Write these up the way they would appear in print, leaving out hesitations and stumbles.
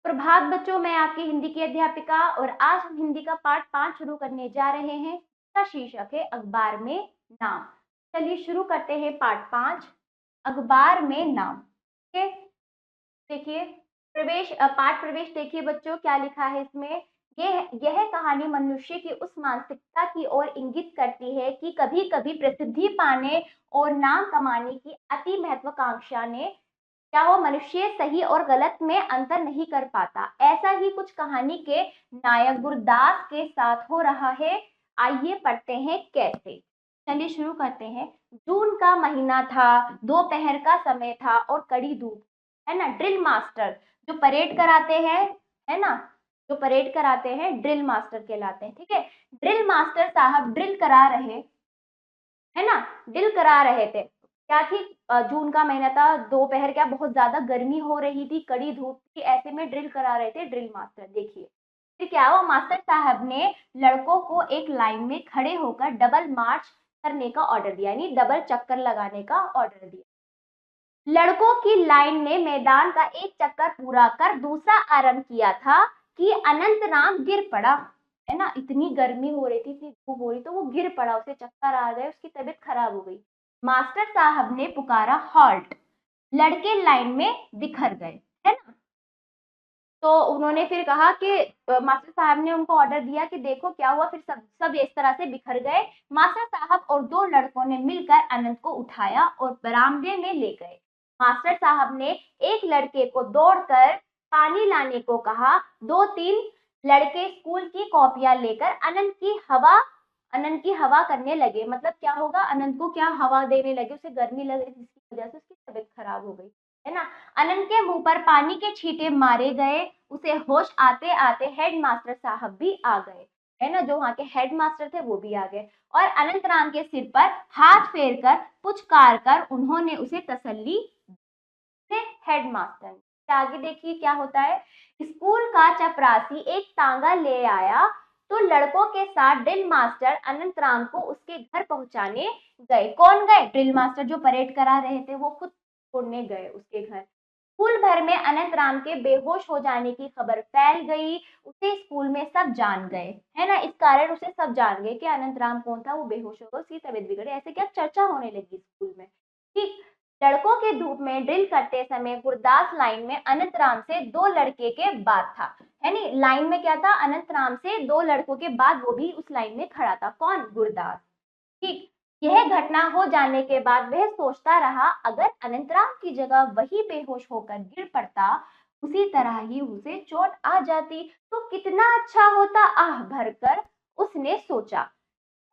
प्रभात बच्चों, मैं आपकी हिंदी की अध्यापिका और आज हम हिंदी का पाठ 5 शुरू करने जा रहे हैं। इसका शीर्षक है अखबार में नाम। चलिए शुरू करते हैं पाठ 5, अखबार में नाम। ठीक है, देखिए पाठ प्रवेश देखिए बच्चों, क्या लिखा है इसमें। यह कहानी मनुष्य की उस मानसिकता की ओर इंगित करती है कि कभी कभी प्रसिद्धि पाने और नाम कमाने की अति महत्वाकांक्षा ने क्या वो मनुष्य सही और गलत में अंतर नहीं कर पाता। ऐसा ही कुछ कहानी के नायक गुरदास के साथ हो रहा है। आइए पढ़ते हैं कैसे। चलिए शुरू करते हैं। जून का महीना था, दोपहर का समय था और कड़ी धूप, है ना। ड्रिल मास्टर जो परेड कराते हैं, है ना, जो परेड कराते हैं ड्रिल मास्टर कहलाते हैं। ठीक है, ड्रिल मास्टर साहब ड्रिल करा रहे, है ना, ड्रिल करा रहे थे। क्या थी, जून का महीना था, दोपहर क्या बहुत ज्यादा गर्मी हो रही थी, कड़ी धूप थी, ऐसे में ड्रिल करा रहे थे ड्रिल मास्टर। देखिए फिर क्या हुआ, मास्टर साहब ने लड़कों को एक लाइन में खड़े होकर डबल मार्च करने का ऑर्डर दिया, यानी डबल चक्कर लगाने का ऑर्डर दिया। लड़कों की लाइन ने मैदान का एक चक्कर पूरा कर दूसरा आरंभ किया था कि अनंत राम गिर पड़ा, है ना। इतनी गर्मी हो रही थी, इतनी धूप हो रही, तो वो गिर पड़ा, उसे चक्कर आ गए, उसकी तबीयत खराब हो गई। मास्टर साहब ने पुकारा हॉल्ट, लड़के लाइन में बिखर गए, है ना। तो उन्होंने फिर कहा कि मास्टर साहब ने उनको ऑर्डर दिया कि देखो क्या हुआ, फिर सब सब इस तरह से बिखर गए। मास्टर साहब और दो लड़कों ने मिलकर अनंत को उठाया और बरामदे में ले गए। मास्टर साहब ने एक लड़के को दौड़कर पानी लाने को कहा। दो तीन लड़के स्कूल की कॉपियां लेकर अनंत की हवा करने लगे। मतलब क्या होगा, अनंत को क्या हवा देने लगे, उसे गर्मी लग रही थी जिसकी वजह से उसकी तबीयत खराब हो गई, है ना। अनंत के मुंह पर पानी के छींटे मारे गए। उसे होश आते आते हेड मास्टर साहब भी आ गए, है ना, जो वहां के हेड मास्टर थे वो भी आ गए और अनंत राम के सिर पर हाथ फेर कर पुचकार कर उन्होंने उसे तसल्ली दी। हेड मास्टर ने आगे देखिए क्या होता है। स्कूल का चपरासी एक तांगा ले आया तो लड़कों के साथ ड्रिल मास्टर अनंत राम को उसके घर पहुंचाने गए। कौन गए, ड्रिल मास्टर जो परेड करा रहे थे वो खुद छोड़ने गए उसके घर। स्कूल भर में अनंत राम के बेहोश हो जाने की खबर फैल गई। उसे स्कूल में सब जान गए, है ना, इस कारण उसे सब जान गए कि अनंत राम कौन था, वो बेहोश हो गया, उसकी तबीयत बिगड़ी, ऐसे क्या चर्चा होने लगी स्कूल में। ठीक, लड़कों के धूप में ड्रिल करते समय गुरदास लाइन में अनंत राम से दो लड़के के बाद था, है नी। लाइन में क्या था, अनंत राम से दो लड़कों के बाद वो भी उस लाइन में खड़ा था। कौन, गुरदास। ठीक, यह घटना हो जाने के बाद वह सोचता रहा अगर अनंतराम की जगह वही बेहोश होकर गिर पड़ता, उसी तरह ही उसे चोट आ जाती तो कितना अच्छा होता, आह भरकर उसने सोचा।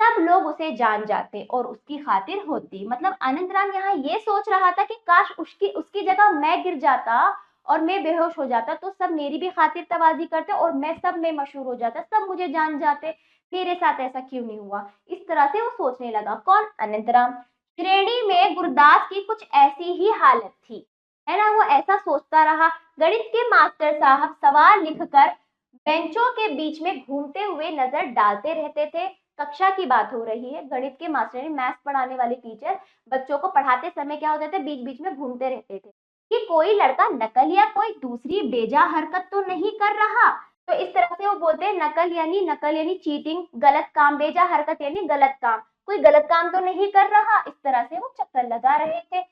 सब लोग उसे जान जाते और उसकी खातिर होती। मतलब अनंतराम यहाँ ये सोच रहा था कि काश उसकी उसकी जगह मैं गिर जाता और मैं बेहोश हो जाता तो सब मेरी भी खातिर तवाजी करते और मैं सब में मशहूर हो जाता, सब मुझे जान जाते। मेरे साथ ऐसा क्यों नहीं हुआ, इस तरह से वो सोचने लगा। कौन, अनंतराम। श्रेणी में गुरदास की कुछ ऐसी ही हालत थी, है ना, वो ऐसा सोचता रहा। गणित के मास्टर साहब सवाल लिखकर बेंचों के बीच में घूमते हुए नजर डालते रहते थे। कक्षा की बात हो रही है, गणित के मास्टर, मैथ्स पढ़ाने वाले टीचर बच्चों को पढ़ाते समय क्या होते थे, बीच बीच में घूमते रहते थे कि कोई लड़का नकल या कोई दूसरी बेजा हरकत तो नहीं कर रहा। तो इस तरह से वो बोलते हैं नकल यानी चीटिंग, गलत काम, बेजा हरकत यानी गलत काम, कोई गलत काम तो नहीं कर रहा। इस तरह से वो चक्कर लगा रहे थे।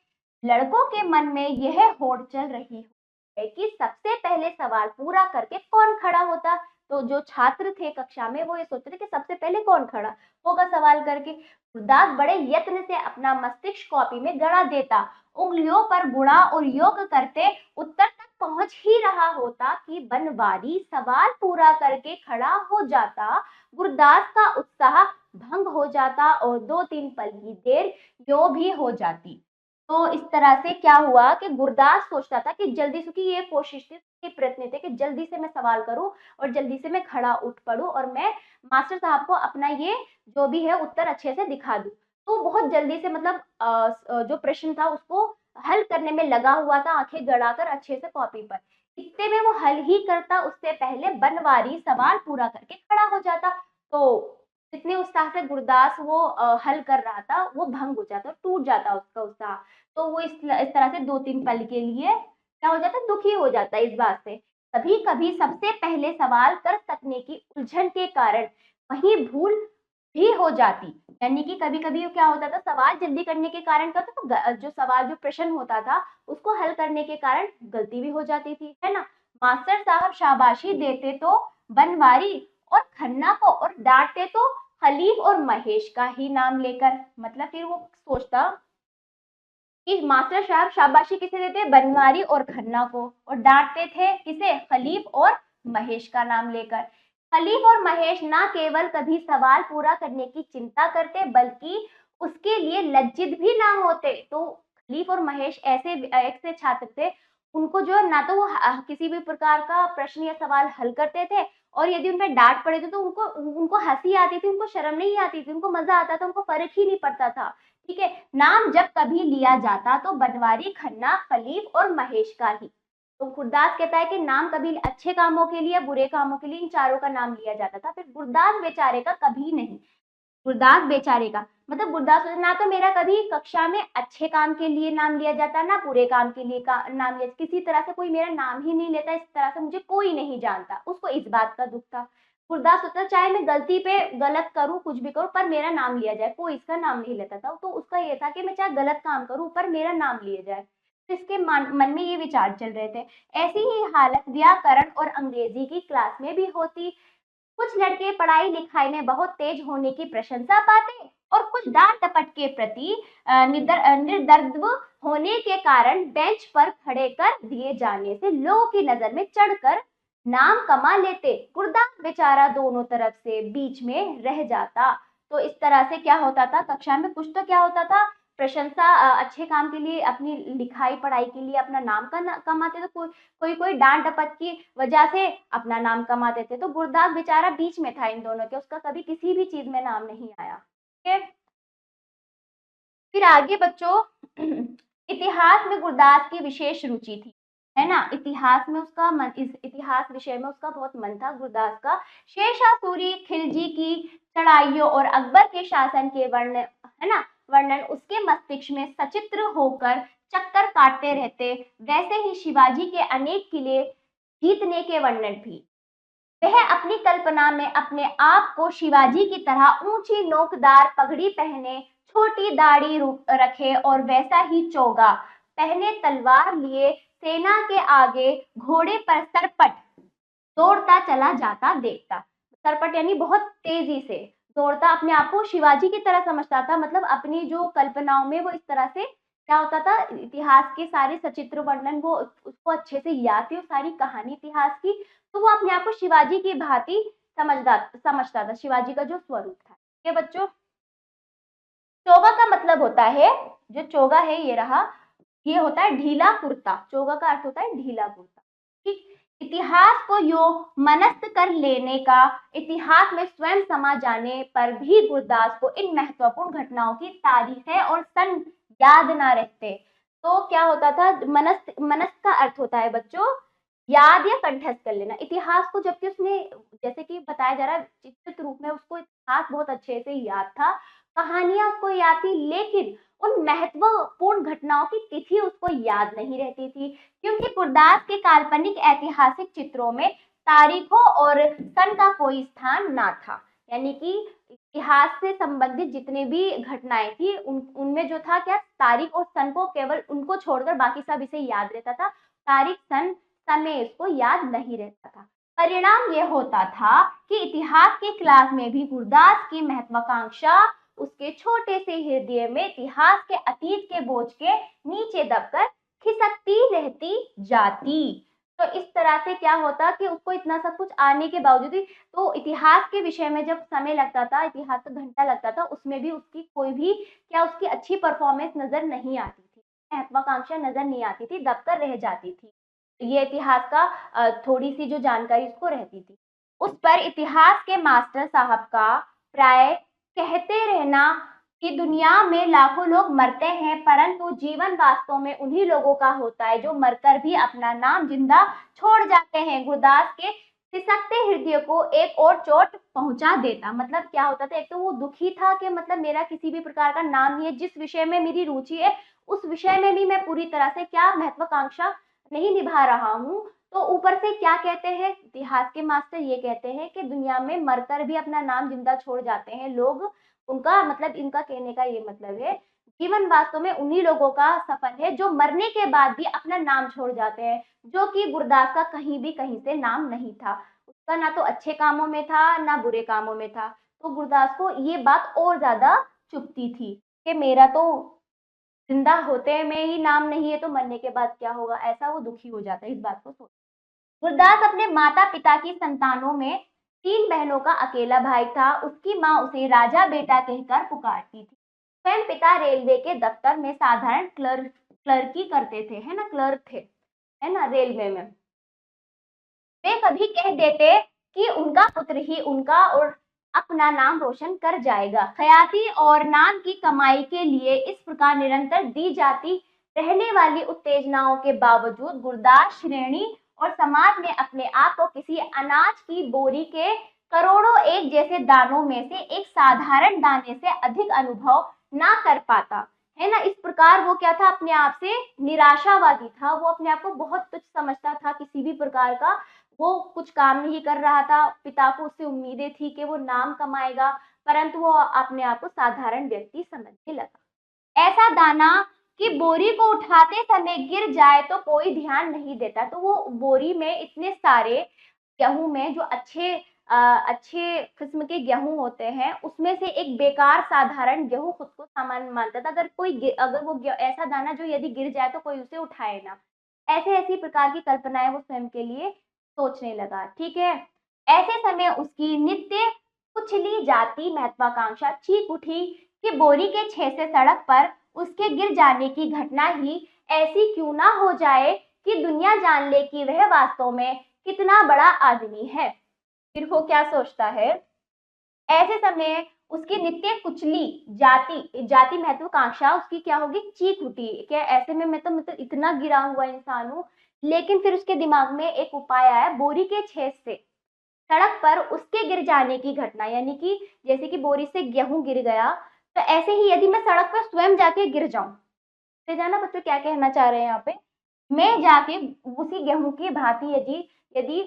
लड़कों के मन में यह होड़ चल रही है कि सबसे पहले सवाल पूरा करके कौन खड़ा होता। तो जो छात्र थे कक्षा में वो ये सोचते थे कि सबसे पहले कौन खड़ा होगा सवाल करके। गुरदास बड़े यत्न से अपना मस्तिष्क कॉपी में गड़ा देता, उंगलियों पर गुणा और योग करते उत्तर तक पहुंच ही रहा होता कि बनवारी सवाल पूरा करके खड़ा हो जाता। गुरदास का उत्साह भंग हो जाता और दो तीन पल की देर यो भी हो जाती। तो इस तरह से क्या हुआ कि गुरदास सोचता था कि जल्दी से, की ये कोशिश थी, ये प्रयत्न थे कि जल्दी से मैं सवाल करूं और जल्दी से मैं खड़ा उठ पड़ूं और मैं मास्टर साहब को अपना ये जो भी है उत्तर अच्छे से दिखा दूं। तो बहुत जल्दी से, मतलब जो प्रश्न था उसको हल करने में लगा हुआ था, आंखें गड़ाकर अच्छे से कॉपी पर। इतने में वो हल ही करता, उससे पहले बनवारी सवाल पूरा करके खड़ा हो जाता। तो जितने उत्साह से गुरदास वो हल कर रहा था वो भंग हो जाता, टूट जाता उसका उत्साह। तो वो इस तरह से दो तीन पल के लिए क्या हो जाता, दुखी हो जाता इस बात से कभी कभी सबसे पहले सवाल कर सकने की उलझन के कारण वही भूल भी हो जाती। यानी कि कभी कभी क्या होता था, सवाल जल्दी करने के कारण क्या होता था, जो सवाल जो प्रश्न होता था उसको हल करने के कारण गलती भी हो जाती थी, है ना। मास्टर साहब शाबाशी देते तो बनवारी और खन्ना को, और डांटते तो खलीफ और महेश का ही नाम लेकर। मतलब फिर वो सोचता कि मास्टर साहब शाबाशी किसे देते, बनवारी और खन्ना को, और डांटते थे किसे, खलीफ और महेश का नाम लेकर। खलीफ और महेश ना केवल कभी सवाल पूरा करने की चिंता करते बल्कि उसके लिए लज्जित भी ना होते। तो खलीफ और महेश ऐसे ऐसे छात्र थे, उनको जो ना तो वो किसी भी प्रकार का प्रश्न या सवाल हल करते थे, और यदि उनमें डांट पड़े थे तो उनको उनको हंसी आती थी, उनको शर्म नहीं आती थी, उनको मजा आता था, उनको फर्क ही नहीं पड़ता था। ठीक है। नाम जब कभी लिया जाता तो बनवारी, खन्ना, खलीफ और महेश का ही। तो गुरदास कहता है कि नाम कभी अच्छे कामों के लिए, बुरे कामों के लिए इन चारों का नाम लिया जाता था, फिर गुरदास बेचारे का कभी नहीं। गुरदास बेचारे का मतलब गुरदास ना तो मेरा कभी कक्षा में अच्छे काम के लिए नाम लिया जाता, ना बुरे काम के लिए नाम लिया, किसी तरह से कोई मेरा नाम ही नहीं लेता, इस तरह से मुझे कोई नहीं जानता, उसको इस बात का दुख था। गुरदास सोचता चाहे मैं गलती पे गलत करूं, कुछ भी करूं, पर मेरा नाम लिया जाए, कोई इसका नाम नहीं लेता था। तो उसका ये था कि मैं चाहे गलत काम करूं पर मेरा नाम लिया जाए। तो इसके मन में ये विचार चल रहे थे। ऐसी ही हालत व्याकरण और अंग्रेजी की क्लास में भी होती। कुछ लड़के पढ़ाई लिखाई में बहुत तेज होने की प्रशंसा पाते, और कुछ डांट डपट के प्रति निर्दर्द होने के कारण बेंच पर खड़े कर दिए जाने से लोगों की नजर में चढ़कर नाम कमा लेते। गुरदास बेचारा दोनों तरफ से बीच में रह जाता। तो इस तरह से क्या होता था, कक्षा में कुछ तो क्या होता था, प्रशंसा अच्छे काम के लिए, अपनी लिखाई पढ़ाई के लिए अपना नाम कमाते, तो कोई कोई डांट डपट की वजह से अपना नाम कमाते थे। तो गुरदास बेचारा बीच में था इन दोनों के, उसका कभी किसी भी चीज में नाम नहीं आया। ठीक है। फिर आगे बच्चों इतिहास में गुरदास की विशेष रुचि थी, है ना। इतिहास में उसका मन, इस इतिहास विषय में उसका बहुत मन था गुरदास का। शेरशाह सूरी, खिलजी की चढ़ाइयों और अकबर के शासन के वर्णन, है ना, वर्णन उसके मस्तिष्क में सचित्र होकर चक्कर काटते रहते। वैसे ही शिवाजी के अनेक किले जीतने के वर्णन भी। वह अपनी कल्पना में अपने आप को शिवाजी की तरह ऊंची नोकदार पगड़ी पहने, छोटी दाढ़ी रखे और वैसा ही चोगा पहने, तलवार लिए सेना के आगे घोड़े पर सरपट दौड़ता चला जाता देखता। सरपट यानी बहुत तेजी से दौड़ता, अपने आप को शिवाजी की तरह समझता था। मतलब अपनी जो कल्पनाओं में वो इस तरह से क्या होता था, इतिहास के सारे सचित्र वर्णन वो उसको अच्छे से याद थी, सारी कहानी इतिहास की। तो वो अपने आप को शिवाजी की भांति समझता था, शिवाजी का जो स्वरूप था। ये बच्चों, चोगा का मतलब होता है, जो चोगा है ये रहा, ये होता है ढीला कुर्ता। चोगा का अर्थ होता है ढीला कुर्ता। ठीक। इतिहास को यो मनस्त कर लेने का, इतिहास में स्वयं समा जाने पर भी गुरदास को इन महत्वपूर्ण घटनाओं की तारीखें और सन याद ना रहते। तो क्या होता था, मनस्त, मनस्त का अर्थ होता है बच्चों याद या कंठस्थ कर लेना। इतिहास को जबकि उसने, जैसे कि बताया जा रहा है चित्रित रूप में, उसको इतिहास बहुत अच्छे से याद था, कहानियां उसको याद थी, लेकिन उन महत्वपूर्ण घटनाओं की तिथि उसको याद नहीं रहती थी, क्योंकि गुरदास के काल्पनिक ऐतिहासिक चित्रों में तारीखों और सन का कोई स्थान ना था। यानी कि इतिहास से संबंधित जितने भी घटनाएं थी उनमें जो था क्या, तारीख और सन को केवल उनको छोड़कर बाकी सब इसे याद रहता था, तारीख सन समय इसको याद नहीं रहता था। परिणाम यह होता था कि इतिहास की क्लास में भी गुरदास की महत्वाकांक्षा उसके छोटे से हृदय में इतिहास के अतीत के बोझ के नीचे दबकर खिसकती रहती जाती। तो इस तरह से क्या होता कि उसको इतना सब कुछ आने के बावजूद भी, तो इतिहास के विषय में जब समय लगता था, इतिहास का घंटा लगता था, उसमें भी उसकी कोई भी क्या, उसकी अच्छी परफॉर्मेंस नजर नहीं आती थी, महत्वाकांक्षा नजर नहीं आती थी, दबकर रह जाती थी। ये इतिहास का थोड़ी सी जो जानकारी उसको रहती थी। उस पर इतिहास के मास्टर साहब का प्राय कहते रहना कि दुनिया में लाखों लोग मरते हैं, परंतु जीवन वास्तव में उन्हीं लोगों का होता है जो मरकर भी अपना नाम जिंदा छोड़ जाते हैं। गुरदास के सिसकते हृदय को एक और चोट पहुंचा देता। मतलब क्या होता था, एक तो वो दुखी था कि मतलब मेरा किसी भी प्रकार का नाम नहीं है, जिस विषय में मेरी रुचि है उस विषय में भी मैं पूरी तरह से क्या महत्वाकांक्षा नहीं निभा रहा हूँ, तो ऊपर से क्या कहते हैं इतिहास के मास्टर, ये कहते हैं कि दुनिया में मरकर भी अपना नाम जिंदा छोड़ जाते हैं लोग। उनका मतलब, इनका कहने का ये मतलब है, जीवन वास्तव में उन्हीं लोगों का सफर है जो मरने के बाद भी अपना नाम छोड़ जाते हैं, जो कि गुरदास का कहीं भी कहीं से नाम नहीं था। उसका ना तो अच्छे कामों में था ना बुरे कामों में था। तो गुरदास को ये बात और ज्यादा चुभती थी कि मेरा तो जिंदा होते में ही नाम नहीं है तो मरने के बाद क्या होगा, ऐसा वो दुखी हो जाता है इस बात को सोच। गुरदास अपने माता पिता की संतानों में 3 बहनों का अकेला भाई था। उसकी माँ उसे राजा बेटा कहकर पुकारती थी। स्वयं पिता रेलवे के दफ्तर में साधारण क्लर्की करते थे, है ना, क्लर्क थे, है ना, रेलवे में। वे कभी कह देते कि उनका पुत्र ही उनका और अपना नाम रोशन कर जाएगा। ख्याति और नाम की कमाई के लिए इस प्रकार निरंतर दी जाती रहने वाली उत्तेजनाओं के बावजूद गुरदास श्रेणी और समाज में अपने आप को किसी अनाज की बोरी के करोड़ों एक जैसे दानों में से एक साधारण दाने से अधिक अनुभव ना कर पाता, है ना। इस प्रकार वो क्या था, अपने आप से निराशावादी था। वो अपने आप को बहुत तुच्छ समझता था, किसी भी प्रकार का वो कुछ काम नहीं कर रहा था। पिता को उससे उम्मीदें थी कि वो नाम कमाएगा, परंतु वो अपने आप को साधारण व्यक्ति समझने लगा। ऐसा दाना कि बोरी को उठाते समय गिर जाए तो कोई ध्यान नहीं देता। तो वो बोरी में इतने सारे गेहूं में जो अच्छे किस्म के गेहूं होते हैं, उसमें से एक बेकार साधारण गेहूं खुद को सामान्य मानता था। अगर वो ऐसा दाना जो यदि गिर जाए तो कोई उसे उठाए ना, ऐसे ऐसी प्रकार की कल्पनाएं वो स्वयं के लिए सोचने लगा। ठीक है, ऐसे समय उसकी नित्य कुचली जाती महत्वाकांक्षा चीख उठी कि बोरी के छह से सड़क पर उसके गिर जाने की घटना ही ऐसी क्यों ना हो जाए कि दुनिया जान ले कि वह वास्तव में कितना बड़ा आदमी है। फिर वो क्या सोचता है, ऐसे समय उसकी नित्य कुचली जाति जाति महत्वाकांक्षा उसकी क्या होगी, चीख उठी। क्या ऐसे में मैं तो मतलब इतना गिरा हुआ इंसान हूँ। लेकिन फिर उसके दिमाग में एक उपाय आया, बोरी के छेद से सड़क पर उसके गिर जाने की घटना, यानी कि जैसे कि बोरी से गेहूं गिर गया, तो ऐसे ही यदि मैं सड़क पर स्वयं जाके गिर जाऊं, तो जाना बच्चों क्या कहना चाह रहे हैं यहाँ पे, मैं जाके उसी गेहूं की भांति यदि यदि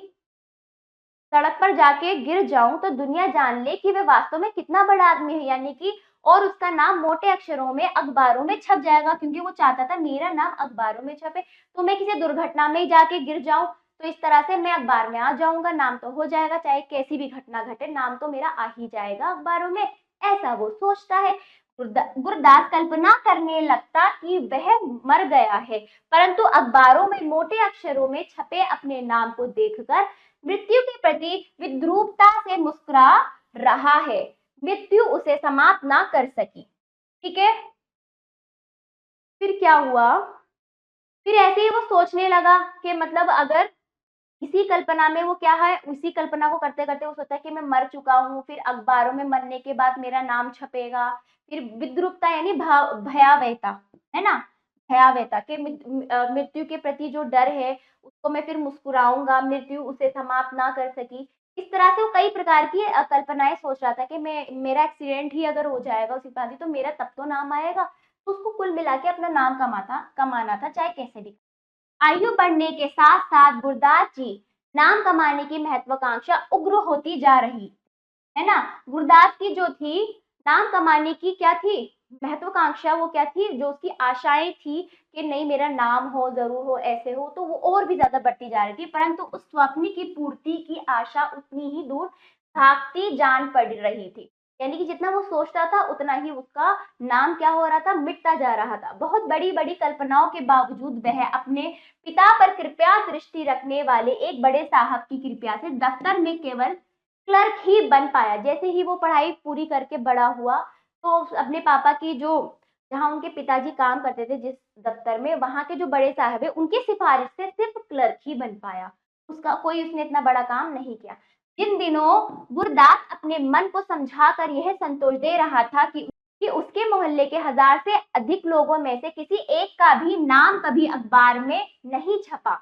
सड़क पर जाके गिर जाऊं तो दुनिया जान ले कि वह वास्तव में कितना बड़ा आदमी है, यानी कि और उसका नाम मोटे अक्षरों में अखबारों में छप जाएगा, क्योंकि वो चाहता था मेरा नाम अखबारों में छपे। तो मैं किसी दुर्घटना में ही जाके गिर जाऊं तो इस तरह से मैं अखबार में आ जाऊंगा, नाम तो हो जाएगा, चाहे कैसी भी घटना घटे नाम तो मेरा आ ही जाएगा अखबारों में, ऐसा वो सोचता है। गुरदास कल्पना करने लगता कि वह मर गया है, परंतु अखबारों में मोटे अक्षरों में छपे अपने नाम को देखकर मृत्यु के प्रति विद्रूपता से मुस्कुरा रहा है। मृत्यु उसे समाप्त ना कर सकी। ठीक है, फिर क्या हुआ, फिर ऐसे ही वो सोचने लगा कि मतलब अगर इसी कल्पना में वो क्या है, उसी कल्पना को करते करते वो सोचा कि मैं मर चुका हूँ, फिर अखबारों में मरने के बाद मेरा नाम छपेगा। फिर विद्रूपता यानी भयावहता, है ना, भयावहता के मृत्यु के प्रति जो डर है उसको मैं फिर मुस्कुराऊंगा, मृत्यु उसे समाप्त ना कर सकी। इस तरह से वो कई प्रकार की कल्पनाएं सोच रहा था कि मैं मेरा एक्सीडेंट ही अगर हो जाएगा उसी भांति तो मेरा तब तो नाम आएगा। तो उसको कुल मिला के अपना नाम कमाना था चाहे कैसे भी। आयु बढ़ने के साथ साथ गुरदास जी नाम कमाने की महत्वाकांक्षा उग्र होती जा रही, है ना। गुरदास की जो थी नाम कमाने की क्या थी महत्वाकांक्षा, वो क्या थी, जो उसकी आशाएं थी कि नहीं मेरा नाम हो, जरूर हो, ऐसे हो, तो वो और भी ज्यादा बढ़ती जा रही थी। परंतु उस स्वप्न की पूर्ति की आशा उतनी ही दूर भागती जान पड़ रही थी, यानी कि जितना वो सोचता था उतना ही उसका नाम क्या हो रहा था, मिटता जा रहा था। बहुत बड़ी बड़ी कल्पनाओं के बावजूद वह अपने पिता पर कृपया दृष्टि रखने वाले एक बड़े साहब की कृपया से दफ्तर में केवल क्लर्क ही बन पाया। जैसे ही वो पढ़ाई पूरी करके बड़ा हुआ तो अपने पापा की जो, जहाँ उनके पिताजी काम करते थे जिस दफ्तर में, वहां के जो बड़े साहब है उनकी सिफारिश से सिर्फ क्लर्क ही बन पाया। उसका कोई उसने इतना बड़ा काम नहीं किया। जिन दिनों गुरदास अपने मन को समझाकर यह संतोष दे रहा था कि उसके मोहल्ले के 1000 से अधिक लोगों में से किसी एक का भी नाम कभी अखबार में नहीं छपा,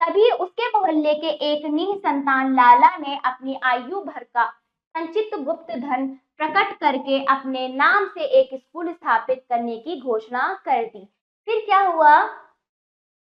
तभी उसके मोहल्ले के एक निःसंतान लाला ने अपनी आयु भर का संचित गुप्त धन प्रकट करके अपने नाम से एक स्कूल स्थापित करने की घोषणा कर दी। फिर क्या हुआ,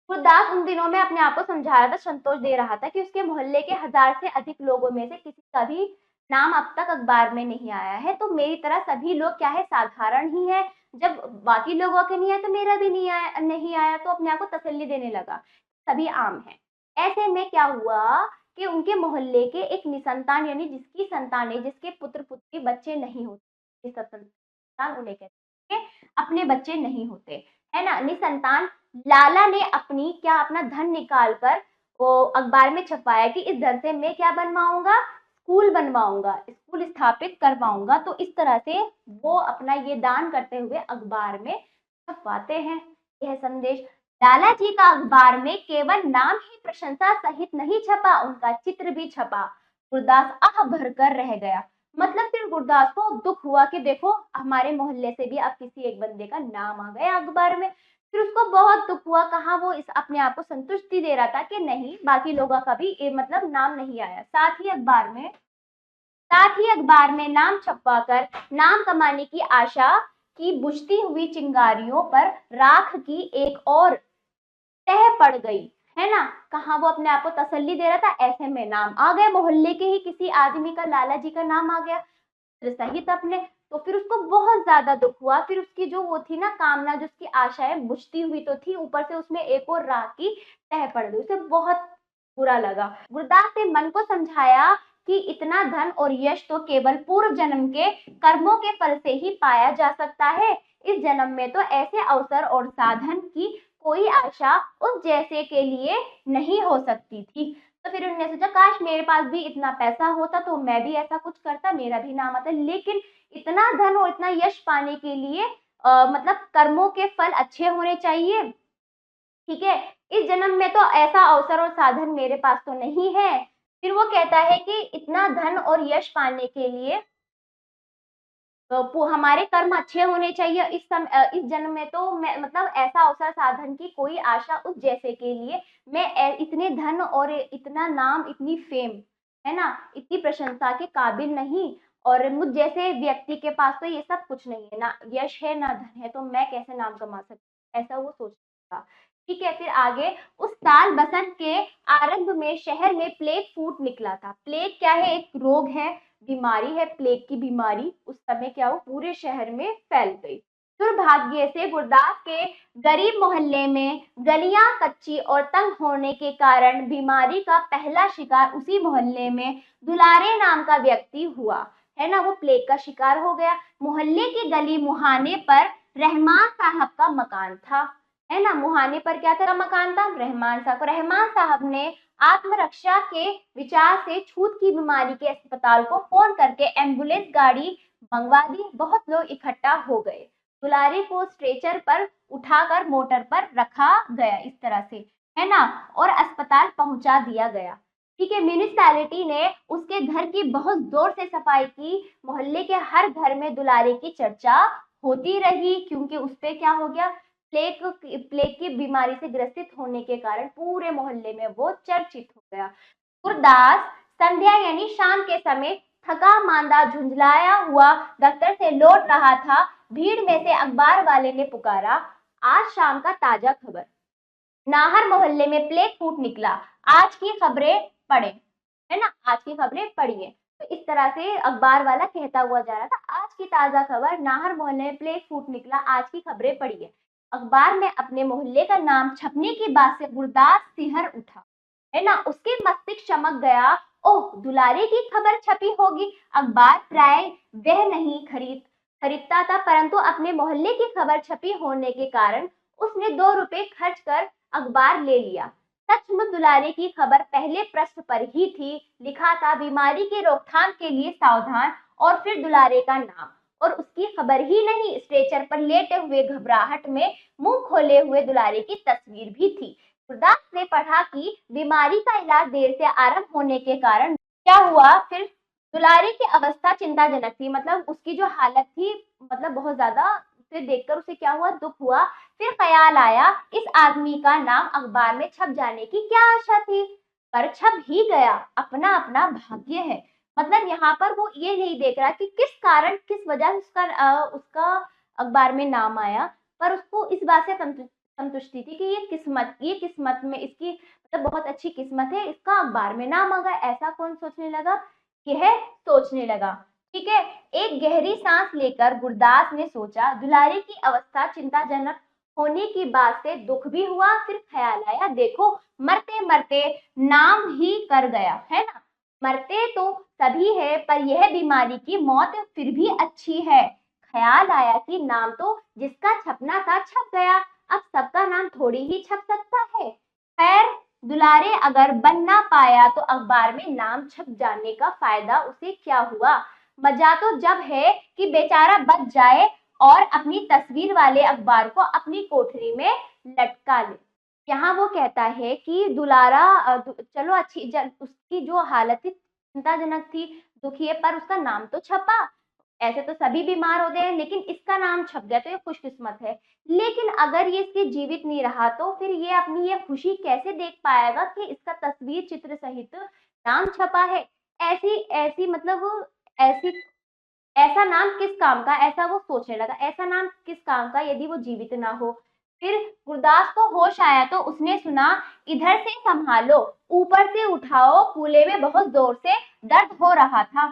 गुरदास उन दिनों में अपने आप को समझा रहा था, संतोष दे रहा था कि उसके मोहल्ले के 1000 से अधिक लोगों में से किसी का भी नाम अब तक अखबार में नहीं आया है, तो मेरी तरह सभी लोग क्या है, साधारण ही है। जब बाकी लोगों के नहीं आया तो मेरा भी नहीं आया, तो अपने आप को तसल्ली देने लगा, सभी आम है। ऐसे में क्या हुआ कि उनके मोहल्ले के एक निसंतान, यानी जिसकी संतानें, जिसके पुत्र पुत्री बच्चे नहीं होते, निसंतान उन्हें कहते हैं, अपने बच्चे नहीं होते, है ना, निसंतान। लाला ने अपना धन निकाल कर वो अखबार में छपवाया कि इस धन से मैं क्या बनवाऊंगा, स्कूल बनवाऊंगा, स्कूल स्थापित करवाऊंगा। तो इस तरह से वो अपना ये दान करते हुए अखबार में छपवाते हैं यह संदेश। लाला जी का अखबार में केवल नाम ही प्रशंसा सहित नहीं छपा, उनका चित्र भी छपा। गुरदास आह भरकर रह गया। मतलब फिर गुरदास को दुख हुआ कि देखो हमारे मोहल्ले से भी अब किसी एक बंदे का नाम आ गया अखबार में। फिर उसको बहुत दुख हुआ, कहाँ वो इस अपने आप को संतुष्टि दे रहा था कि नहीं, बाकी लोगों का भी मतलब नाम नहीं आया। साथ ही अखबार में नाम छपवाकर नाम कमाने की आशा की बुझती हुई चिंगारियों पर राख की एक और तह पड़ गई, है ना। कहाँ वो अपने आप को तसल्ली दे रहा था, ऐसे में नाम आ गया, मोहल्ले के ही किसी आदमी का, लाला जी का नाम आ गया सहित अपने। तो फिर उसको बहुत ज्यादा दुख हुआ। फिर उसकी जो वो थी ना कामना, जो उसकी आशाएं बुझती हुई तो थी, ऊपर से उसमें एक और राख की तह पड़ गई, उसे बहुत बुरा लगा। गुरदास ने मन को समझाया कि इतना धन और यश तो केवल पूर्व जन्म के कर्मों के फल से ही पाया जा सकता है। इस जन्म में तो ऐसे अवसर और साधन की कोई आशा उस जैसे के लिए नहीं हो सकती थी। तो फिर उन्होंने सोचा काश मेरे पास भी इतना पैसा होता तो मैं भी ऐसा कुछ करता, मेरा भी नाम आता। लेकिन इतना धन और इतना यश पाने के लिए मतलब कर्मों के फल अच्छे होने चाहिए, ठीक है। इस जन्म में तो ऐसा अवसर और साधन मेरे पास तो नहीं है। फिर वो कहता है कि इतना धन और यश पाने के लिए हमारे कर्म अच्छे होने चाहिए। इस जन्म में तो मैं मतलब ऐसा अवसर साधन की कोई आशा उस जैसे के लिए, मैं इतने धन और इतना नाम, इतनी फेम, है ना, इतनी प्रशंसा के काबिल नहीं। और मुझ जैसे व्यक्ति के पास तो ये सब कुछ नहीं है, ना यश है ना धन है, तो मैं कैसे नाम कमा सकती, ऐसा वो सोचता था। ठीक है, फिर आगे उस साल बसंत के आरंभ में शहर में प्लेग फूट निकला था। प्लेग क्या है, एक रोग है, बीमारी है, प्लेग की बीमारी। उस समय क्या हो, पूरे शहर में फैल गई। दुर्भाग्य से गुरदास के गरीब मोहल्ले में गलियां कच्ची और तंग होने के कारण बीमारी का पहला शिकार उसी मोहल्ले में दुलारे नाम का व्यक्ति हुआ, है ना। वो प्लेग का शिकार हो गया। मोहल्ले की गली मुहाने पर रहमान साहब का मकान था, है ना। मुहाने पर क्या था, मकान था, रहमान साहब ने आत्मरक्षा के विचार से छूत की बीमारी के अस्पताल को फोन करके एम्बुलेंस गाड़ी मंगवा दी। बहुत लोग इकट्ठा हो गए। दुलारी को स्ट्रेचर पर उठाकर मोटर पर रखा गया, इस तरह से, है ना, और अस्पताल पहुंचा दिया गया। ठीक है, म्यूनिसपैलिटी ने उसके घर की बहुत जोर से सफाई की। मोहल्ले के हर घर में दुलारी की चर्चा होती रही, क्योंकि उस पे क्या हो गया, प्लेग की बीमारी से ग्रसित होने के कारण पूरे मोहल्ले में वो चर्चित हो गया। गुरदास संध्या यानी शाम के समय थका मांदा झुंझलाया हुआ दफ्तर से लौट रहा था। भीड़ में से अखबार वाले ने पुकारा, आज शाम का ताजा खबर, नाहर मोहल्ले में प्लेग फूट निकला, आज की खबरें पढ़े, है ना, आज की खबरें पढ़िए। तो इस तरह से अखबार वाला कहता हुआ जा रहा था, आज की ताजा खबर, नाहर मोहल्ले में प्लेग फूट निकला, आज की खबरें पढ़िए। अखबार में अपने मोहल्ले का नाम छपने की बात से गुरदास सिहर उठा, है ना, उसके मस्तिष्क चमक गया। ओह, दुलारे की खबर छपी होगी। अखबार प्राय वह नहीं खरीदता था, परंतु अपने मोहल्ले की खबर छपी होने के कारण उसने 2 रुपए खर्च कर अखबार ले लिया। सचमुच दुलारे की खबर पहले पृष्ठ पर ही थी। लिखा था, बीमारी की रोकथाम के लिए सावधान, और फिर दुलारे का नाम। और उसकी खबर ही नहीं, स्ट्रेचर पर लेटे हुए घबराहट में मुंह खोले हुए दुलारे की तस्वीर भी थी। गुरदास ने पढ़ा कि बीमारी का इलाज देर से आरंभ होने के कारण क्या हुआ, फिर दुलारे की अवस्था चिंताजनक थी, मतलब उसकी जो हालत थी, मतलब बहुत ज्यादा, उसे देखकर उसे क्या हुआ, दुख हुआ। फिर ख्याल आया, इस आदमी का नाम अखबार में छप जाने की क्या आशा थी, पर छप ही गया, अपना अपना भाग्य है। मतलब यहाँ पर वो ये नहीं देख रहा कि किस कारण, किस वजह से उसका अखबार में नाम आया, पर उसको इस बात से संतुष्टि थी कि ये किस्मत में इसकी मतलब बहुत अच्छी किस्मत है, इसका अखबार में नाम आ गया। ऐसा कौन सोचने लगा? यह सोचने लगा। ठीक है। एक गहरी सांस लेकर गुरदास ने सोचा, दुलारी की अवस्था चिंताजनक होने की बात से दुख भी हुआ। फिर ख्याल आया, देखो मरते मरते नाम ही कर गया है ना। मरते तो सभी है, पर यह बीमारी की मौत फिर भी अच्छी है। ख्याल आया कि नाम तो जिसका छपना था छप गया, अब सबका नाम थोड़ी ही छप सकता है। खैर, दुलारे अगर बन ना पाया तो अखबार में नाम छप जाने का फायदा उसे क्या हुआ। मजा तो जब है कि बेचारा बच जाए और अपनी तस्वीर वाले अखबार को अपनी कोठरी में लटका ले। यहाँ वो कहता है कि दुलारा चलो उसकी जो हालत थी चिंताजनक थी, दुखी है, पर उसका नाम तो छपा। ऐसे तो सभी बीमार हो गए, लेकिन इसका नाम छप गया तो ये खुशकिस्मत है। लेकिन अगर ये इसके जीवित नहीं रहा तो फिर ये अपनी ये खुशी कैसे देख पाएगा कि इसका तस्वीर चित्र सहित नाम छपा है। ऐसी ऐसी मतलब ऐसी ऐसा नाम किस काम का, ऐसा वो सोचने लगा, ऐसा नाम किस काम का यदि वो जीवित ना हो। फिर गुरदास को होश आया तो उसने सुना, इधर से संभालो, ऊपर से उठाओ, कूल्हे में बहुत जोर से दर्द हो रहा था।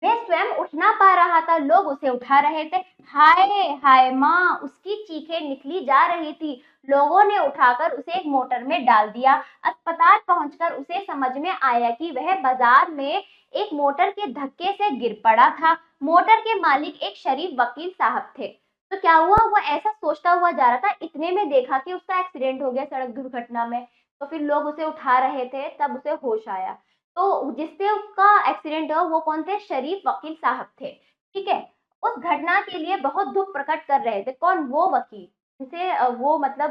वह स्वयं उठ ना पा रहा था, लोग उसे उठा रहे थे। हाय हाय माँ, उसकी चीखें निकली जा रही थी। लोगों ने उठाकर उसे एक मोटर में डाल दिया। अस्पताल पहुंचकर उसे समझ में आया कि वह बाजार में एक मोटर के धक्के से गिर पड़ा था। मोटर के मालिक एक शरीफ वकील साहब थे। तो क्या हुआ, वो ऐसा सोचता हुआ जा रहा था, इतने में देखा कि उसका एक्सीडेंट हो गया सड़क दुर्घटना में। तो फिर लोग उसे उठा रहे थे, तब उसे होश आया। तो जिससे उसका एक्सीडेंट हुआ वो कौन थे? शरीफ वकील साहब थे। ठीक है। उस घटना के लिए बहुत दुख प्रकट कर रहे थे। कौन? वो वकील जिसे वो मतलब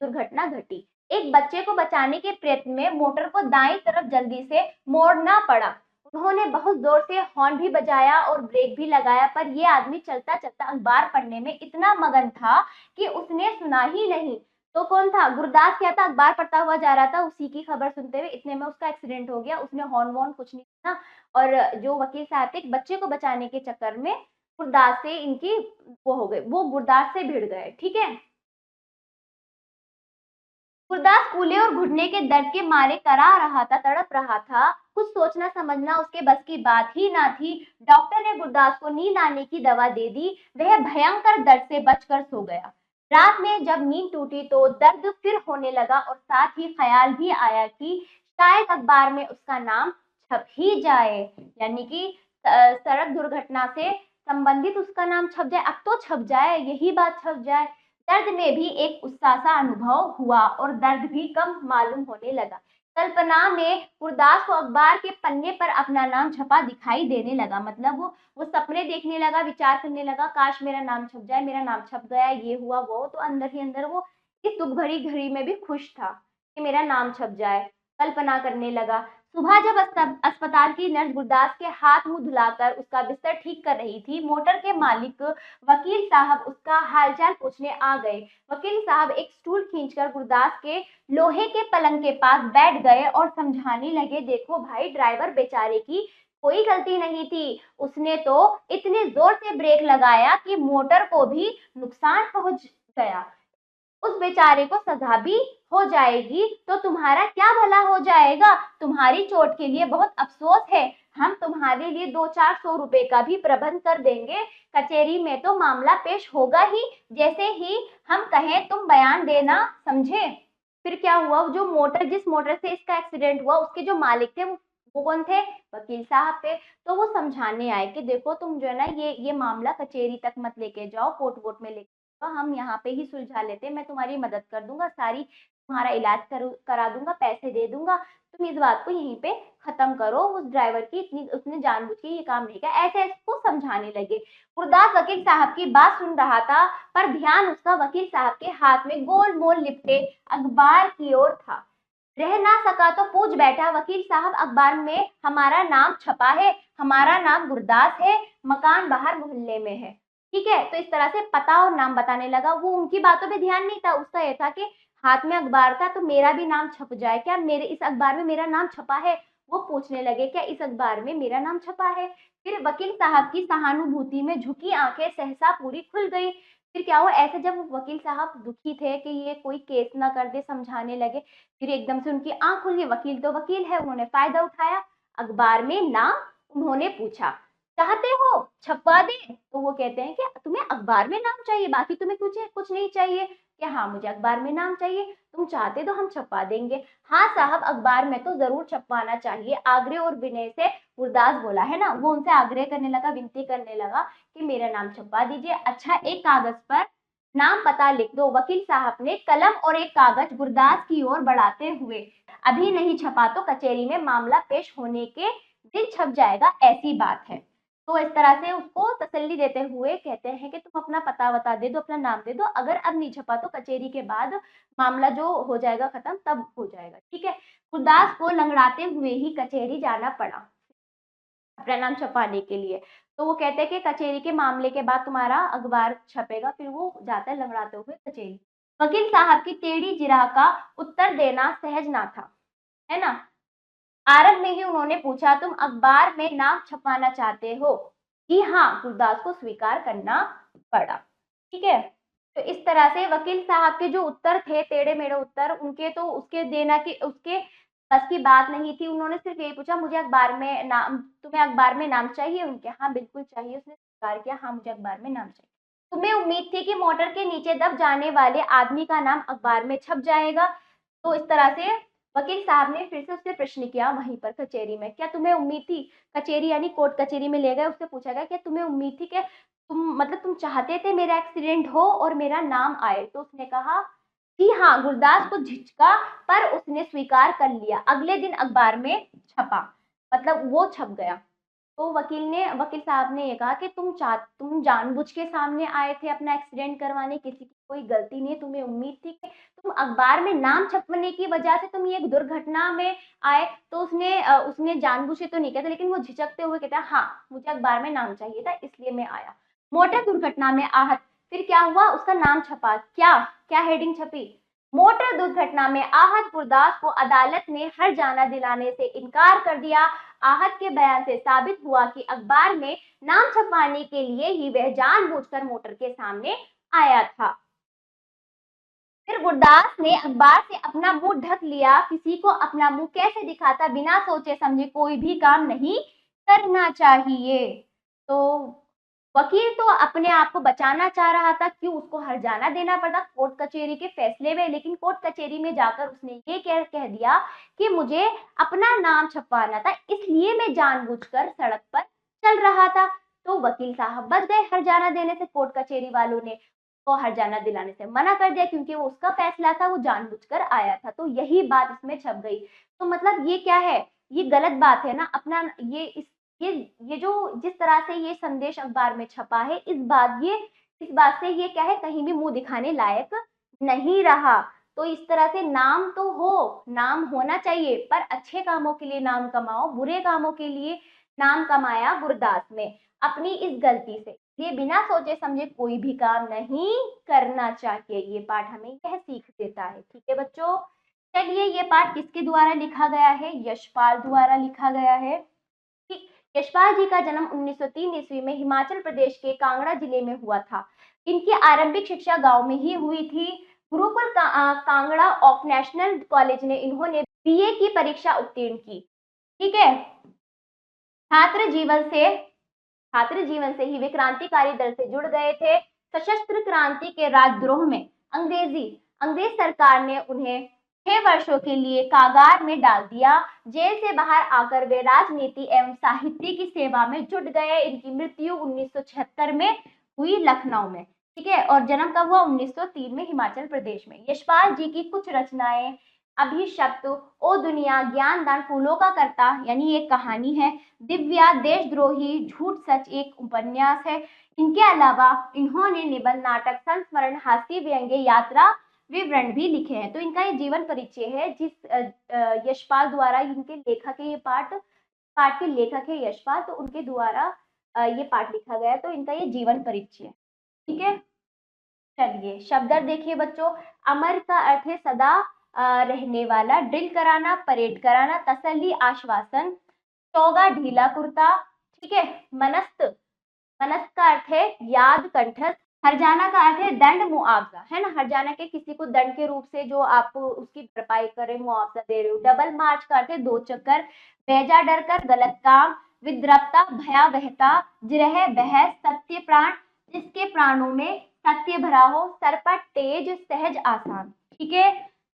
दुर्घटना घटी। एक बच्चे को बचाने के प्रयत्न में मोटर को दाईं तरफ जल्दी से मोड़ना पड़ा। उन्होंने बहुत जोर से हॉर्न भी बजाया और ब्रेक भी लगाया, पर ये आदमी चलता चलता अखबार पढ़ने में इतना मगन था कि उसने सुना ही नहीं। तो कौन था? गुरदास क्या था? अखबार पढ़ता हुआ जा रहा था, उसी की खबर सुनते हुए इतने में उसका एक्सीडेंट हो गया। उसने हॉर्न वॉर्न कुछ नहीं सुना, और जो वकील साहब थे एक बच्चे को बचाने के चक्कर में गुरदास से इनकी वो हो गई, वो गुरदास से भिड़ गए। ठीक है। गुरदास कूल्हे और घुटने के दर्द के मारे करा रहा था, तड़प रहा था। कुछ सोचना समझना उसके बस की बात ही ना थी। डॉक्टर ने गुरदास को नींद आने की दवा दे दी। वह भयंकर दर्द से बचकर सो गया। रात में जब नींद टूटी तो दर्द फिर होने लगा और साथ ही ख्याल भी आया कि शायद अखबार में उसका नाम छप ही जाए। यानी कि सड़क दुर्घटना से संबंधित उसका नाम छप जाए, अब तो छप जाए, यही बात छप जाए। दर्द में भी एक उत्साह सा अनुभव हुआ और दर्द भी कम मालूम होने लगा। कल्पना में गुरदास को अखबार के पन्ने पर अपना नाम छपा दिखाई देने लगा। मतलब वो सपने देखने लगा, विचार करने लगा, काश मेरा नाम छप जाए, मेरा नाम छप गया, ये हुआ वो। तो अंदर ही अंदर वो इस दुख भरी घड़ी में भी खुश था कि मेरा नाम छप जाए। कल्पना करने लगा। सुबह जब अस्पताल की नर्स गुरदास के हाथ मुंह धुलाकर उसका बिस्तर ठीक कर रही थी, मोटर के मालिक वकील साहब उसका हालचाल पूछने आ गए। वकील साहब एक स्टूल खींचकर गुरदास के लोहे के पलंग के पास बैठ गए और समझाने लगे, देखो भाई, ड्राइवर बेचारे की कोई गलती नहीं थी। उसने तो इतने जोर से ब्रेक लगाया कि मोटर को भी नुकसान पहुंच गया। उस बेचारे को सजा भी हो जाएगी तो तुम्हारा क्या भला हो जाएगा। तुम्हारी चोट के लिए बहुत अफसोस है। हम तुम्हारे लिए 200-400 रुपए का भी प्रबंध कर देंगे। कचहरी में तो मामला पेश होगा ही, जैसे ही हम कहें तुम बयान देना, समझे। फिर क्या हुआ, जिस मोटर से इसका एक्सीडेंट हुआ उसके जो मालिक थे वो कौन थे? वकील साहब थे। तो वो समझाने आए कि देखो तुम जो है ना, ये मामला कचहरी तक मत लेके जाओ, कोर्ट वोट में लेके, तो हम यहाँ पे ही सुलझा लेते हैं। मैं तुम्हारी मदद कर दूंगा, सारी तुम्हारा इलाज करा दूंगा, पैसे दे दूंगा। तुम इस बात को यहीं पे खत्म करो। उस ड्राइवर की इतनी उसने जानबूझ के ये काम नहीं किया, ऐसे ऐसे को समझाने लगे। गुरदास वकील साहब की बात सुन रहा था, पर ध्यान उसका वकील साहब के हाथ में गोल मोल लिपटे अखबार की ओर था। रह ना सका तो पूछ बैठा, वकील साहब अखबार में हमारा नाम छपा है, हमारा नाम गुरदास है, मकान बाहर मोहल्ले में है। ठीक है। तो इस तरह से पता और नाम बताने लगा। वो उनकी बातों पे ध्यान नहीं था, उसका यह था कि हाथ में अखबार था तो मेरा भी नाम छप जाए, क्या मेरे इस अखबार में मेरा नाम छपा है। वो पूछने लगे, क्या इस अखबार में मेरा नाम छपा है। फिर वकील साहब की सहानुभूति में झुकी आंखें सहसा पूरी खुल गई। फिर क्या हुआ, ऐसे जब वकील साहब दुखी थे कि ये कोई केस ना कर दे, समझाने लगे, फिर एकदम से उनकी आंख खुल गई, वकील तो वकील है, उन्होंने फायदा उठाया, अखबार में नाम उन्होंने पूछा, चाहते हो छपवा दें? तो वो कहते हैं कि तुम्हें अखबार में नाम चाहिए, बाकी तुम्हें कुछ नहीं चाहिए? कि हाँ, मुझे अखबार में नाम चाहिए, तुम चाहते तो हम छपवा देंगे। हाँ साहब, अखबार में तो जरूर छपवाना चाहिए, आग्रह और विनय से गुरदास बोला है ना, वो उनसे आग्रह करने लगा, विनती करने लगा कि मेरा नाम छपवा दीजिए। अच्छा, एक कागज पर नाम पता लिख दो। वकील साहब ने कलम और एक कागज गुरदास की ओर बढ़ाते हुए, अभी नहीं छपा तो कचहरी में मामला पेश होने के दिन छप जाएगा, ऐसी बात है। तो इस तरह से उसको तसल्ली देते हुए कहते हैं कि तुम अपना पता बता दे दो, अपना नाम दे दो, अगर अब नहीं छपा तो कचहरी के बाद मामला जो हो जाएगा खत्म, तब हो जाएगा, ठीक है। गुरदास को लंगड़ाते हुए ही कचहरी जाना पड़ा अपना नाम छपाने के लिए। तो वो कहते हैं कि कचहरी के मामले के बाद तुम्हारा अखबार छपेगा, फिर वो जाता है लंगड़ाते हुए कचहरी। वकील साहब की टेढ़ी जिरह का उत्तर देना सहज ना था, है ना। आरंभ में ही उन्होंने पूछा, तुम अखबार में नाम छपवाना चाहते हो? जी हाँ, गुरदास को स्वीकार करना पड़ा, ठीक है। तो इस तरह से वकील साहब के जो उत्तर थे, टेढ़े मेढ़े उत्तर, उनके तो उसके देना की उसके बस की बात नहीं थी। उन्होंने सिर्फ यही पूछा, मुझे अखबार में नाम, तुम्हें अखबार में नाम चाहिए? उनके हाँ बिल्कुल चाहिए। उसने स्वीकार किया, हाँ मुझे अखबार में नाम चाहिए। तुम्हें उम्मीद थी कि मोटर के नीचे दब जाने वाले आदमी का नाम अखबार में छप जाएगा? तो इस तरह से वकील साहब ने फिर से उससे प्रश्न किया वहीं पर कचहरी में, क्या तुम्हें उम्मीद थी? कचहरी यानी कोर्ट कचहरी में ले गए, उससे पूछा गया क्या तुम्हें उम्मीद थी कि तुम चाहते थे मेरा एक्सीडेंट हो और मेरा नाम आए? तो उसने कहा जी हाँ। गुरदास को झिझका पर उसने स्वीकार कर लिया। अगले दिन अखबार में छपा, मतलब वो छप गया। तो वकील साहब ने ये कहा कि तुम जानबूझ के सामने आए थे अपना एक्सीडेंट करवाने, किसी की कोई गलती नहीं, तुम्हें उम्मीद थी कि तुम अखबार में नाम छपवाने की वजह से तुम ये एक दुर्घटना में आए। तो उसने जानबूझ के तो नहीं किया था, लेकिन वो झिझकते हुए कहता है हाँ मुझे अखबार में नाम चाहिए था इसलिए मैं आया। मोटर दुर्घटना में आहत, फिर क्या हुआ, उसका नाम छपा, क्या क्या हेडिंग छपी, मोटर दुर्घटना में आहत गुरदास को अदालत ने हर्जाना दिलाने से इनकार कर दिया। आहत के बयान से साबित हुआ कि अखबार में नाम छपवाने के लिए ही वह जानबूझकर मोटर के सामने आया था। फिर गुरदास ने अखबार से अपना मुंह ढक लिया। किसी को अपना मुंह कैसे दिखाता, बिना सोचे समझे कोई भी काम नहीं करना चाहिए। तो वकील तो अपने आप को बचाना चाह रहा था, क्यों उसको हर्जाना देना पड़ा कोर्ट कचहरी के फैसले में, लेकिन कोर्ट कचहरी में जाकर उसने ये कह दिया कि मुझे अपना नाम छपवाना था, इसलिए मैं जानबूझकर सड़क पर चल रहा था। तो वकील साहब बच गए हर्जाना देने से, कोर्ट कचहरी वालों ने को हर्जाना दिलाने से मना कर दिया, क्योंकि वो उसका फैसला था, वो जानबूझकर आया था। तो यही बात इसमें छप गई। तो मतलब ये क्या है, ये गलत बात है ना। अपना ये जो जिस तरह से ये संदेश अखबार में छपा है, इस बात से ये क्या है, कहीं भी मुंह दिखाने लायक नहीं रहा। तो इस तरह से नाम तो हो, नाम होना चाहिए, पर अच्छे कामों के लिए नाम कमाओ, बुरे कामों के लिए नाम कमाया गुरदास ने अपनी इस गलती से। ये बिना सोचे समझे कोई भी काम नहीं करना चाहिए। ये पाठ हमें यह सीख देता है, ठीक है बच्चों। चलिए, ये पाठ किसके द्वारा लिखा गया है? यशपाल द्वारा लिखा गया है। ठीक, यशपाल जी का जन्म 1903 ईस्वी में हिमाचल प्रदेश के कांगड़ा जिले में हुआ था। इनकी आरंभिक शिक्षा गांव में ही हुई थी। Gurukul Kangra of national college ने इन्होंने बीए की परीक्षा उत्तीर्ण की, ठीक है। छात्र जीवन से छात्र जीवन से ही वे क्रांतिकारी दल से जुड़ गए थे। सशस्त्र क्रांति के राजद्रोह में अंग्रेज सरकार ने उन्हें 6 वर्षों के लिए कारागार में डाल दिया। जेल से बाहर आकर वे राजनीति एवं साहित्य की सेवा में जुट गए। इनकी मृत्यु 1976 में हुई लखनऊ में, ठीक है। और जन्म कब हुआ? 1903 में हिमाचल प्रदेश में। यशपाल जी की कुछ रचनाएं अभिशप्त, ओ दुनिया, ज्ञान दान, फूलों का करता यानी एक कहानी है, दिव्या, देशद्रोही, झूठ सच एक उपन्यास है। इनके अलावा इन्होंने निबंध, नाटक, संस्मरण, हास्य व्यंग्य, यात्रा विवरण भी लिखे हैं। तो इनका ये जीवन परिचय है, जिस यशपाल द्वारा इनके लेखक है, ये पाठ के लेखक है यशपाल, तो उनके द्वारा ये पाठ लिखा गया है। तो इनका ये जीवन परिचय है, ठीक है। चलिए शब्दार्थ देखिए बच्चों। अमर का अर्थ है सदा रहने वाला, ड्रिल कराना, परेड कराना, तसल्ली, आश्वासन, चौगा, ढीला कुर्ता, ठीक है। मनस्त मनस्त का अर्थ है याद, कंठस्थ, हर्जाना का अर्थ है दंड, मुआवजा, है ना। हर्जाना के किसी को दंड के रूप से जो आप उसकी भरपाई कर रहे हो, मुआवजा दे रहे हो। डबल मार्च का अर्थ है दो चक्कर। बेजा डर कर, गलत काम। विद्रवता, भयावहता। जिरह, बहस। सत्य प्राण, जिसके प्राणों में सत्य भरा हो। सरपट, तेज, सहज, आसान। ठीक है,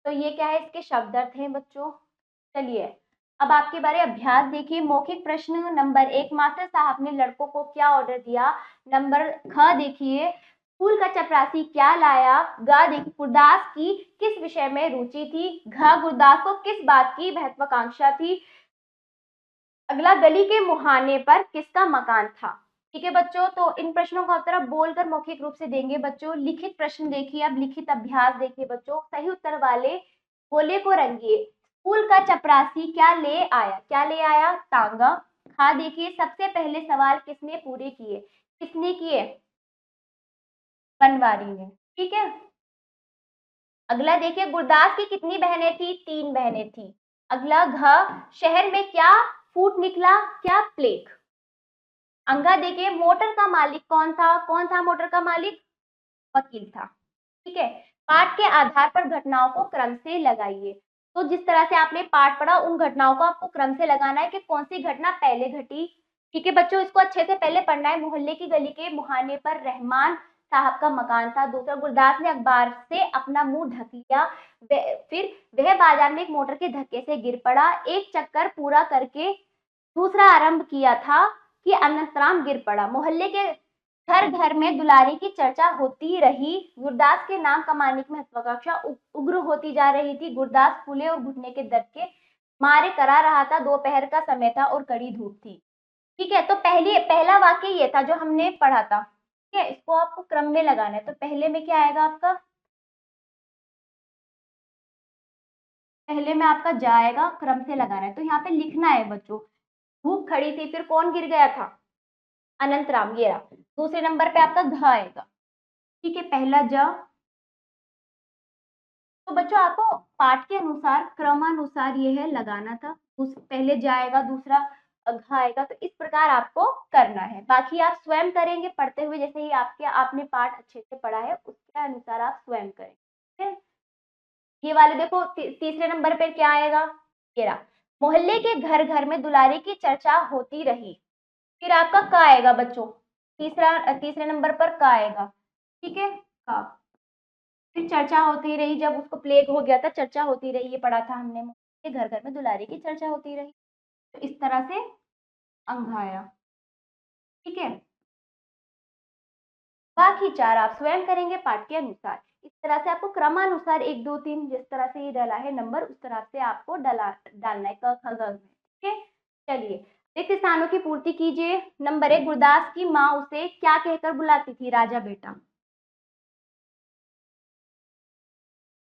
तो ये क्या है, इसके शब्द अर्थ हैं बच्चों। चलिए अब आपके बारे अभ्यास देखिए। मौखिक प्रश्न नंबर 1, मास्टर साहब ने लड़कों को क्या ऑर्डर दिया। नंबर ख देखिए, फूल का चपरासी क्या लाया। ग देखिए, गुरदास की किस विषय में रुचि थी। घ, गुरदास को किस बात की महत्वाकांक्षा थी। अगला, गली के मुहाने पर किसका मकान था। ठीक है बच्चों, तो इन प्रश्नों का उत्तर आप बोलकर मौखिक रूप से देंगे बच्चों। लिखित प्रश्न देखिए, अब लिखित अभ्यास देखिए बच्चों। सही उत्तर वाले गोले को रंगिए। फूल का चपरासी क्या ले आया, क्या ले आया, तांगा। हाँ देखिए, सबसे पहले सवाल किसने पूरे किए, किसने किए, बनवारी ने। ठीक है, अगला देखिए, गुरदास की कितनी बहनें थी, 3 बहनें थी। अगला, घ, शहर में क्या फूट निकला, क्या प्लेग। अंगा देखिए, मोटर का मालिक कौन था, कौन था मोटर का मालिक, वकील था। ठीक है, पाठ के आधार पर घटनाओं को क्रम से लगाइए। तो जिस तरह से आपने पाठ पढ़ा, उन घटनाओं को आपको क्रम से लगाना है कि कौन सी घटना पहले घटी। ठीक है बच्चों, इसको अच्छे से पहले पढ़ना है। मोहल्ले की गली के मुहाने पर रहमान साहब का मकान था। दूसरा, गुरदास ने अखबार से अपना मुंह ढक लिया। फिर वह बाजार में एक मोटर के धक्के से गिर पड़ा। एक चक्कर पूरा करके दूसरा आरंभ किया था कि अनंतराम गिर पड़ा। मोहल्ले के घर घर में दुलारी की चर्चा होती रही। गुरदास के नाम कमाने की महत्वाकांक्षा उग्र होती जा रही थी। गुरदास फूले और घुटने के दर्द के मारे करा रहा था। दोपहर का समय था और कड़ी धूप थी। ठीक है, तो पहला वाक्य ये था जो हमने पढ़ा था। ठीक है, इसको आपको क्रम में लगाना है। तो पहले में क्या आएगा आपका, पहले में आपका जाएगा, क्रम से लगाना है। तो यहाँ पे लिखना है बच्चों, धूप खड़ी थी, फिर कौन गिर गया था, अनंतराम, ये रहा। दूसरे नंबर पे आपका घ आएगा। ठीक है, पहला ज। तो बच्चों आपको पाठ के अनुसार, क्रमानुसार ये है लगाना था। पहले जाएगा, दूसरा घ आएगा। तो इस प्रकार आपको करना है। बाकी आप स्वयं करेंगे पढ़ते हुए, जैसे ही आपने पाठ अच्छे से पढ़ा है उसके अनुसार आप स्वयं करें। ठीक है, ये वाले देखो, तीसरे नंबर पे क्या आएगा, ये रहा। मोहल्ले के घर घर में दुलारी की चर्चा होती रही। फिर आपका क आएगा बच्चों, तीसरे नंबर पर क आएगा। ठीक है, क। फिर चर्चा होती रही, जब उसको प्लेग हो गया था, चर्चा होती रही, ये पढ़ा था हमने। के घर घर में दुलारी की चर्चा होती रही। तो इस तरह से अंग आया। ठीक है, बाकी 4 आप स्वयं करेंगे पाठ के अनुसार। इस तरह से आपको क्रमानुसार 1 2 3 जिस तरह से ये डाला है नंबर, उस तरह से आपको डालना है क ख ग घ में। ठीक है, चलिए रिक्त स्थानों की पूर्ति कीजिए। नंबर 1, गुरदास की माँ उसे क्या कहकर बुलाती थी, राजा बेटा।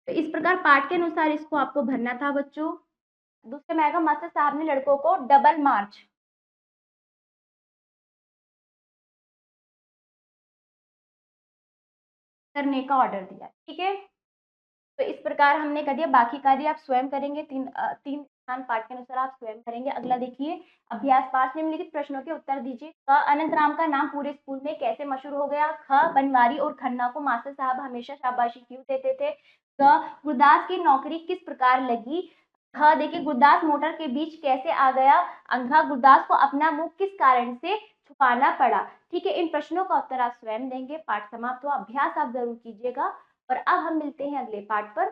तो इस प्रकार पाठ के अनुसार इसको आपको भरना था बच्चों। दूसरे में आएगा, मास्टर साहब ने लड़कों को डबल मार्च करने का ऑर्डर दिया। ठीक है, तो इस प्रकार हमने कर दिया। बाकी कार्य आप स्वयं करेंगे। तीन स्थान पाठ के अनुसार आप स्वयं करेंगे। अगला देखिए, अभ्यास 5, निम्नलिखित प्रश्नों के उत्तर दीजिए। क, अनंतराम का नाम पूरे स्कूल में कैसे मशहूर हो गया। ख, बनवारी और खन्ना को मास्टर साहब हमेशा शाबाशी क्यों देते थे। ग, गुरदास की नौकरी किस प्रकार लगी। ख देखिए, गुरदास मोटर के बीच कैसे आ गया। अंधा, गुरदास को अपना मुंह किस कारण से छुपाना पड़ा। ठीक है, इन प्रश्नों का उत्तर आप स्वयं देंगे। पाठ समाप्त हुआ। अभ्यास आप जरूर कीजिएगा और अब हम मिलते हैं अगले पाठ पर।